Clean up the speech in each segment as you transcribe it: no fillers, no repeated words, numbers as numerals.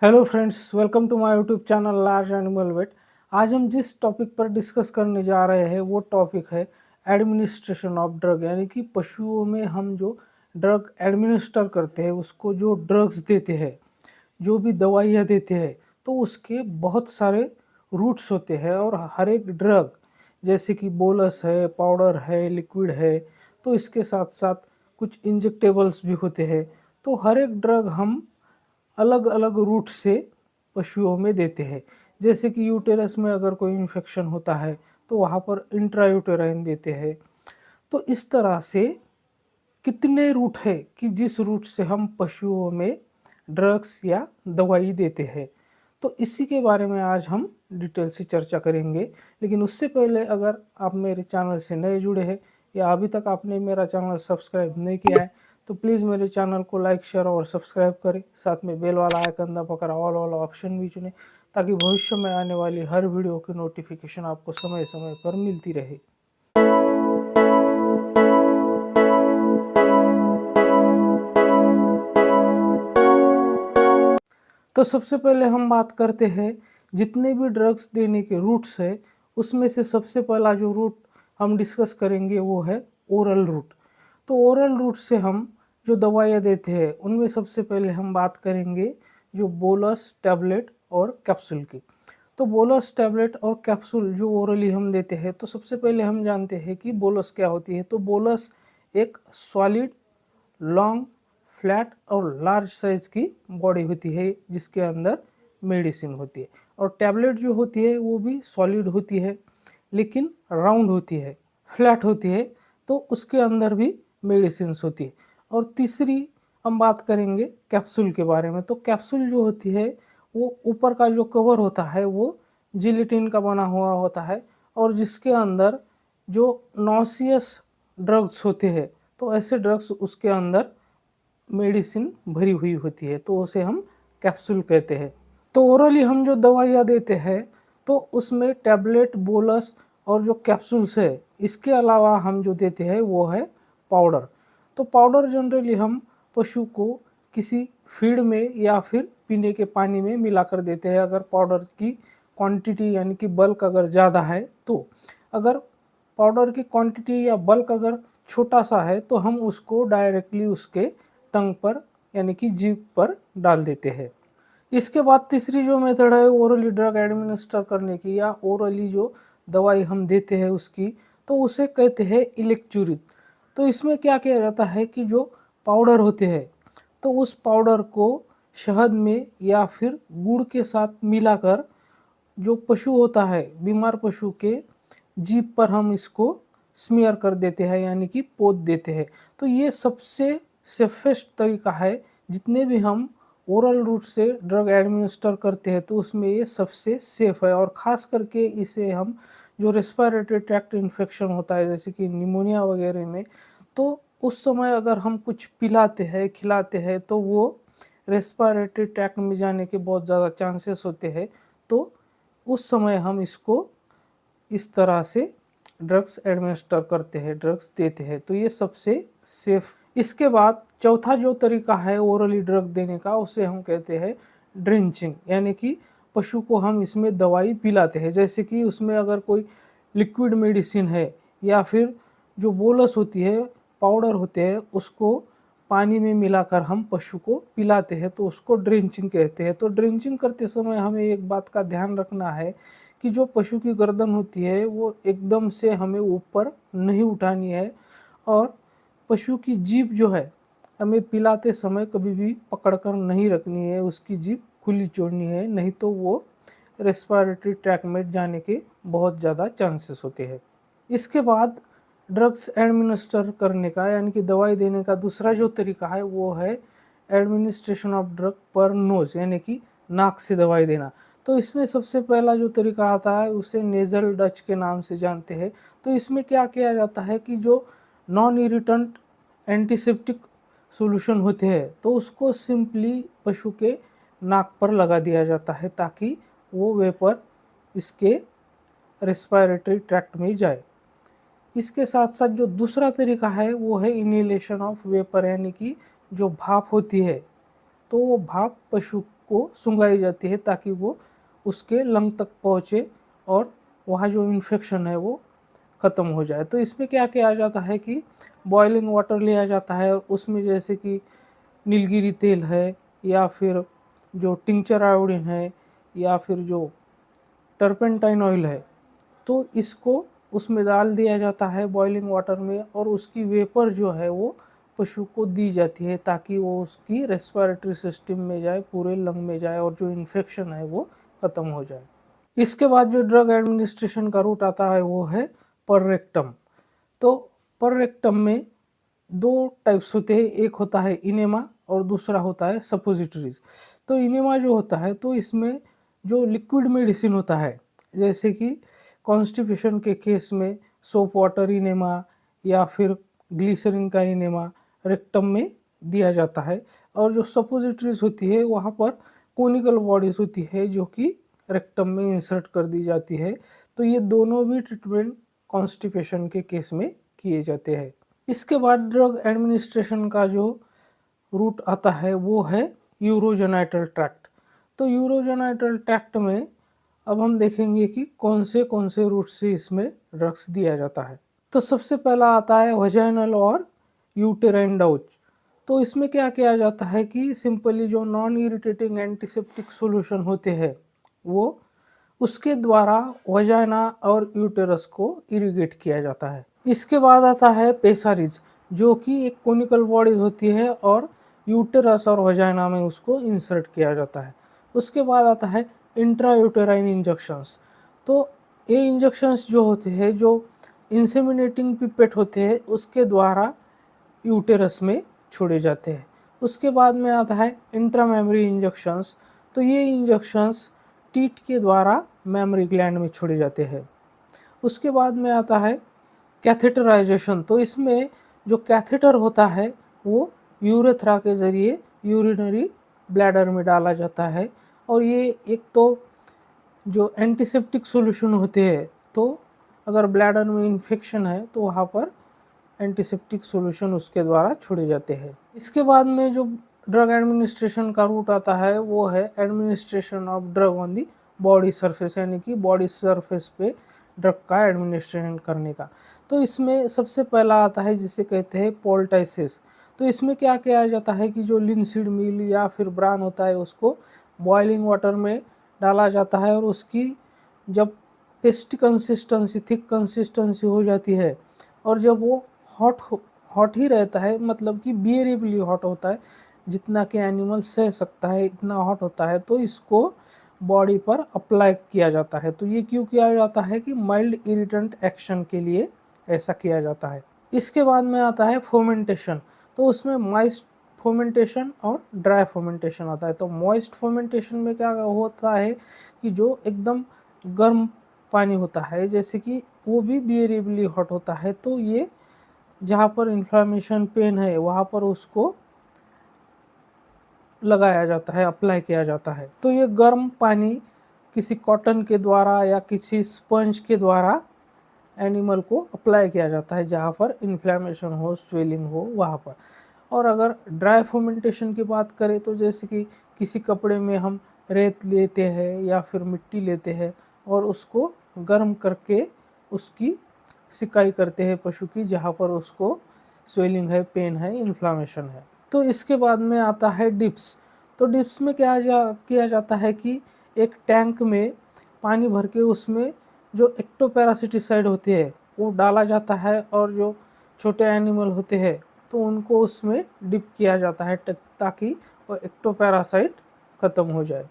Hello friends, welcome to my YouTube channel large animal vet. आज हम जिस topic पर डिस्कस करने जा रहे हैं वो टॉपिक है एडमिनिस्ट्रेशन ऑफ ड्रग, यानी कि पशुओं में हम जो ड्रग एडमिनिस्टर करते हैं, उसको जो ड्रग्स देते हैं, जो भी दवाइयाँ देते हैं, तो उसके बहुत सारे रूट्स होते हैं। और हर एक ड्रग जैसे कि बोलस है, पाउडर है, लिक्विड है, तो इसके साथ साथ कुछ इंजेक्टेबल्स भी होते हैं। तो हर एक ड्रग हम अलग अलग रूट से पशुओं में देते हैं। जैसे कि यूटेरस में अगर कोई इन्फेक्शन होता है तो वहाँ पर इंट्रायूटेराइन देते हैं। तो इस तरह से कितने रूट है कि जिस रूट से हम पशुओं में ड्रग्स या दवाई देते हैं। तो इसी के बारे में आज हम डिटेल से चर्चा करेंगे। लेकिन उससे पहले अगर आप मेरे चैनल से नए जुड़े हैं या अभी तक आपने मेरा चैनल सब्सक्राइब नहीं किया है तो प्लीज़ मेरे चैनल को लाइक, शेयर और सब्सक्राइब करें। साथ में बेल वाला आइकन दबाकर ऑल वाला ऑप्शन भी चुनें ताकि भविष्य में आने वाली हर वीडियो की नोटिफिकेशन आपको समय समय पर मिलती रहे। तो सबसे पहले हम बात करते हैं जितने भी ड्रग्स देने के रूट्स है, उसमें से सबसे पहला जो रूट हम डिस्कस करेंगे वो है ओरल रूट। तो ओरल रूट से हम जो दवाइयाँ देते हैं उनमें सबसे पहले हम बात करेंगे जो बोलस, टैबलेट और कैप्सूल की। तो बोलस, टैबलेट और कैप्सूल जो ओरली हम देते हैं, तो सबसे पहले हम जानते हैं कि बोलस क्या होती है। तो बोलस एक सॉलिड, लॉन्ग, फ्लैट और लार्ज साइज की बॉडी होती है जिसके अंदर मेडिसिन होती है। और टैबलेट जो होती है वो भी सॉलिड होती है लेकिन राउंड होती है, फ्लैट होती है, तो उसके अंदर भी मेडिसिन होती है। और तीसरी हम बात करेंगे कैप्सूल के बारे में। तो कैप्सूल जो होती है वो ऊपर का जो कवर होता है वो जिलेटिन का बना हुआ होता है और जिसके अंदर जो नॉसियस ड्रग्स होते हैं, तो ऐसे ड्रग्स उसके अंदर मेडिसिन भरी हुई होती है, तो उसे हम कैप्सूल कहते हैं। तो ओरली हम जो दवाइयाँ देते हैं तो उसमें टैबलेट, बोलस और जो कैप्सूल्स है, इसके अलावा हम जो देते हैं वो है पाउडर। तो पाउडर जनरली हम पशु को किसी फीड में या फिर पीने के पानी में मिलाकर देते हैं अगर पाउडर की क्वांटिटी यानी कि बल्क अगर ज़्यादा है तो। अगर पाउडर की क्वांटिटी या बल्क अगर छोटा सा है तो हम उसको डायरेक्टली उसके टंग पर यानी कि जीभ पर डाल देते हैं। इसके बाद तीसरी जो मेथड है ओरली ड्रग एडमिनिस्टर करने की या ओरली जो दवाई हम देते हैं उसकी, तो उसे कहते हैं इलेक्चुरिन। तो इसमें क्या किया जाता है कि जो पाउडर होते हैं तो उस पाउडर को शहद में या फिर गुड़ के साथ मिलाकर जो पशु होता है, बीमार पशु के जीभ पर हम इसको स्मीयर कर देते हैं यानी कि पोत देते हैं। तो ये सबसे सेफेस्ट तरीका है। जितने भी हम ओरल रूट से ड्रग एडमिनिस्टर करते हैं तो उसमें ये सबसे सेफ है। और ख़ास करके इसे हम जो रेस्पिरेटरी ट्रैक्ट इन्फेक्शन होता है जैसे कि निमोनिया वगैरह में, तो उस समय अगर हम कुछ पिलाते हैं, खिलाते हैं, तो वो रेस्पिरेटरी ट्रैक्ट में जाने के बहुत ज़्यादा चांसेस होते हैं। तो उस समय हम इसको इस तरह से ड्रग्स एडमिनिस्टर करते हैं, ड्रग्स देते हैं, तो ये सबसे सेफ। इसके बाद चौथा जो तरीका है ओरली ड्रग देने का उसे हम कहते हैं ड्रिंचिंग, यानी कि पशु को हम इसमें दवाई पिलाते हैं। जैसे कि उसमें अगर कोई लिक्विड मेडिसिन है या फिर जो बोलस होती है, पाउडर होते हैं, उसको पानी में मिलाकर हम पशु को पिलाते हैं तो उसको ड्रिंचिंग कहते हैं। तो ड्रिंचिंग करते समय हमें एक बात का ध्यान रखना है कि जो पशु की गर्दन होती है वो एकदम से हमें ऊपर नहीं उठानी है और पशु की जीभ जो है हमें पिलाते समय कभी भी पकड़कर नहीं रखनी है, उसकी जीभ खुली छोड़नी है, नहीं तो वो रेस्पिरेटरी ट्रैक्ट में जाने के बहुत ज़्यादा चांसेस होते हैं। इसके बाद ड्रग्स एडमिनिस्टर करने का यानी कि दवाई देने का दूसरा जो तरीका है वो है एडमिनिस्ट्रेशन ऑफ ड्रग पर नोज, यानी कि नाक से दवाई देना। तो इसमें सबसे पहला जो तरीका आता है उसे नेज़ल डच के नाम से जानते हैं। तो इसमें क्या किया जाता है कि जो नॉन इरिटेंट एंटीसेप्टिक सॉल्यूशन होते हैं तो उसको सिंपली पशु के नाक पर लगा दिया जाता है ताकि वो वेपर इसके रेस्पिरेटरी ट्रैक्ट में जाए। इसके साथ साथ जो दूसरा तरीका है वो है इनहेलेशन ऑफ वेपर, यानी कि जो भाप होती है तो वो भाप पशु को सुंघाई जाती है ताकि वो उसके लंग तक पहुँचे और वहाँ जो इन्फेक्शन है वो ख़त्म हो जाए। तो इसमें क्या किया जाता है कि बॉइलिंग वाटर लिया जाता है और उसमें जैसे कि नीलगिरी तेल है या फिर जो टिंचर आयोडीन है या फिर जो टर्पेंटाइन ऑयल है, तो इसको उसमें डाल दिया जाता है बॉइलिंग वाटर में और उसकी वेपर जो है वो पशु को दी जाती है ताकि वो उसकी रेस्पिरेटरी सिस्टम में जाए, पूरे लंग में जाए और जो इन्फेक्शन है वो ख़त्म हो जाए। इसके बाद जो ड्रग एडमिनिस्ट्रेशन का रूट आता है वो है पर रेक्टम। तो पर रेक्टम में 2 टाइप्स होते हैं, एक होता है इनेमा और दूसरा होता है सपोजिटरीज। तो इनेमा जो होता है तो इसमें जो लिक्विड मेडिसिन होता है, जैसे कि कॉन्स्टिपेशन के केस में सोप वाटर इनेमा या फिर ग्लिसरीन का इनेमा रेक्टम में दिया जाता है। और जो सपोजिटरीज होती है वहाँ पर कोनिकल बॉडीज होती है जो कि रेक्टम में इंसर्ट कर दी जाती है। तो ये दोनों भी ट्रीटमेंट कॉन्स्टिपेशन के केस में किए जाते हैं। इसके बाद ड्रग एडमिनिस्ट्रेशन का जो रूट आता है वो है यूरोजेनाइटल ट्रैक्ट। तो यूरोजेनाइटल ट्रैक्ट में अब हम देखेंगे कि कौन से रूट से इसमें ड्रग्स दिया जाता है। तो सबसे पहला आता है वजाइनल और यूटेराइन डाउच। तो इसमें क्या किया जाता है कि सिंपली जो नॉन इरिटेटिंग एंटीसेप्टिक सॉल्यूशन होते हैं वो उसके द्वारा वजाइना और यूटेरस को इरिगेट किया जाता है। इसके बाद आता है पेसारिज, जो कि एक कोनिकल बॉडीज होती है और यूटेरस और वजाइना में उसको इंसर्ट किया जाता है। उसके बाद आता है इंट्रायूटेराइन इंजेक्शंस। तो ये इंजेक्शंस जो होते हैं, जो इंसेमिनेटिंग पिपेट होते हैं, उसके द्वारा यूटेरस में छोड़े जाते हैं। उसके बाद में आता है इंट्रामेमरी इंजेक्शंस। तो ये इंजेक्शंस टीट के द्वारा मेमरी ग्लैंड में छोड़े जाते हैं। उसके बाद में आता है कैथेटराइजेशन। तो इसमें जो कैथेटर होता है वो यूरेथ्रा के ज़रिए यूरिनरी ब्लैडर में डाला जाता है। और ये एक तो जो एंटीसेप्टिक सॉल्यूशन होते हैं, तो अगर ब्लैडर में इन्फेक्शन है तो वहाँ पर एंटीसेप्टिक सॉल्यूशन उसके द्वारा छोड़े जाते हैं। इसके बाद में जो ड्रग एडमिनिस्ट्रेशन का रूट आता है वो है administration of drug on the body surface, यानी कि बॉडी सरफेस पे ड्रग का एडमिनिस्ट्रेशन करने का। तो इसमें सबसे पहला आता है जिसे कहते हैं पोल्टाइसिस। तो इसमें क्या किया जाता है कि जो लिनसीड मील या फिर ब्रान होता है उसको बॉइलिंग वाटर में डाला जाता है और उसकी जब पेस्ट कंसिस्टेंसी, थिक कंसिस्टेंसी हो जाती है और जब वो हॉट ही रहता है, मतलब कि बियरेबली हॉट होता है, जितना कि एनिमल सह सकता है इतना हॉट होता है, तो इसको बॉडी पर अप्लाई किया जाता है। तो ये क्यों किया जाता है कि माइल्ड इरिटेंट एक्शन के लिए ऐसा किया जाता है। इसके बाद में आता है फोमेंटेशन। तो उसमें मॉइस्ट फोमेंटेशन और ड्राई फोमेंटेशन आता है। तो मॉइस्ट फोमेंटेशन में क्या होता है कि जो एकदम गर्म पानी होता है, जैसे कि वो भी बियरेबली हॉट होता है, तो ये जहाँ पर इन्फ्लामेशन पेन है वहाँ पर उसको लगाया जाता है, अप्लाई किया जाता है। तो ये गर्म पानी किसी कॉटन के द्वारा या किसी स्पंज के द्वारा एनिमल को अप्लाई किया जाता है जहाँ पर इन्फ्लामेशन हो, स्वेलिंग हो वहाँ पर। और अगर ड्राई फोमेंटेशन की बात करें तो जैसे कि किसी कपड़े में हम रेत लेते हैं या फिर मिट्टी लेते हैं और उसको गर्म करके उसकी सिकाई करते हैं पशु की, जहाँ पर उसको स्वेलिंग है, पेन है, इन्फ्लामेशन है। तो इसके बाद में आता है डिप्स। तो डिप्स में किया जाता है कि एक टैंक में पानी भर के उसमें जो एक्टोपैरासिटिसाइड होती है वो डाला जाता है और जो छोटे एनिमल होते हैं तो उनको उसमें डिप किया जाता है ताकि वो एक्टोपैरासाइट ख़त्म हो जाए।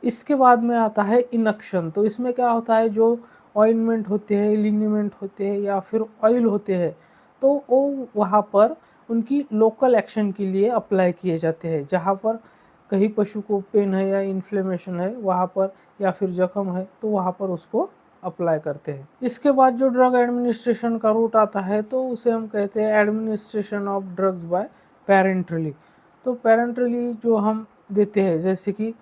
इसके बाद में आता है इनक्शन। तो इसमें क्या होता है, जो ऑइंटमेंट होते हैं, लिनीमेंट होते हैं या फिर ऑयल होते हैं, तो वो वहाँ पर उनकी लोकल एक्शन के लिए अप्लाई किए जाते हैं। जहाँ पर कहीं पशु को पेन है या इन्फ्लेमेशन है वहाँ पर, या फिर जख्म है, तो वहाँ पर उसको अप्लाई करते हैं। इसके बाद जो ड्रग एडमिनिस्ट्रेशन का रूट आता है तो उसे हम कहते हैं administration of drugs bye parenterally. तो पेरेंटली जो हम देते हैं जैसे कि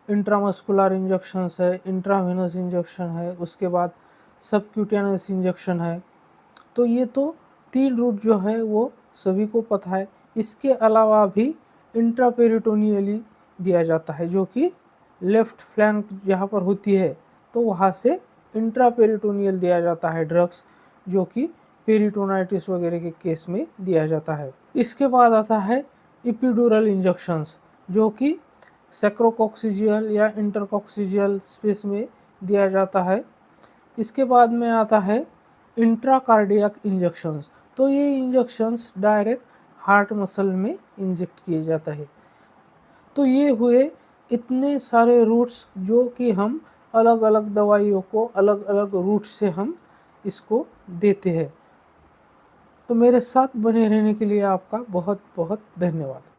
इंट्रामस्कुलर इंजेक्शंस है, इंट्रावेनस इंजेक्शन है, उसके बाद सबक्यूटेनियस इंजेक्शन है। तो ये तो 3 रूट जो है वो सभी को पता है। इसके अलावा भी इंट्रापेरिटोनियली दिया जाता है जो कि लेफ्ट फ्लैंक जहाँ पर होती है तो वहाँ से इंट्रापेरिटोनियल दिया जाता है ड्रग्स, जो कि पेरिटोनाइटिस वगैरह के केस में दिया जाता है। इसके बाद आता है एपिड्यूरल इंजेक्शंस, जो कि सैक्रोकॉक्सिजियल या इंटरकॉक्सिजियल स्पेस में दिया जाता है। इसके बाद में आता है इंट्राकार्डियक इंजेक्शंस। तो ये इंजेक्शंस डायरेक्ट हार्ट मसल में इंजेक्ट किए जाता है। तो ये हुए इतने सारे रूट्स जो कि हम अलग अलग दवाइयों को अलग अलग रूट से हम इसको देते हैं। तो मेरे साथ बने रहने के लिए आपका बहुत बहुत धन्यवाद।